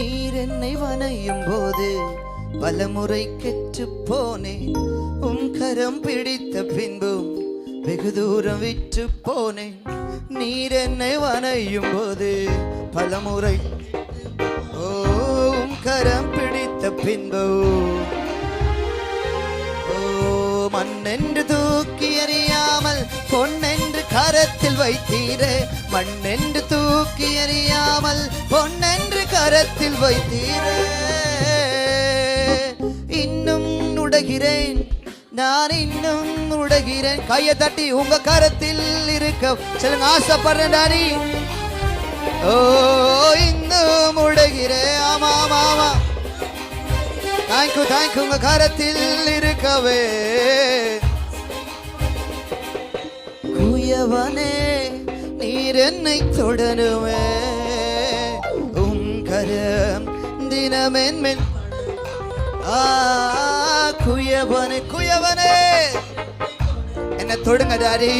நீர் என்னை வனையும் போது பலமுறை கெட்டு போனேன். கரம் பிடித்த பின்பும் வெகு தூரம் விட்டு போனேன். நீர் என்னை வனையும் போது பலமுறை கரம் பிடித்த பின்பு மண்ணென்று தூக்கி எறியாமல் பொன்னென்று கரத்தில் வைத்தீரே. மண்ணென்று தூக்கி எறியாமல் பொன்னென்று கரத்தில் வைத்தீரே. இன்னும் உடைகிறேன், நான் இன்னும் உடைகிறேன். கையை தட்டி உங்க கரத்தில் இருக்க சொல்லுங்க. ஆசைப்படுறேன் டாடி. இன்னும் உடைகிறேன். ஆமா ஆமா ஆமா. Thank you thank you. உங்க கரத்தில் இருக்கவே. குயவனே நீர் என்னை தொடருவே. கரம் தினமென் குயவனே குயவனே என்ன தொடுங்க டாடி.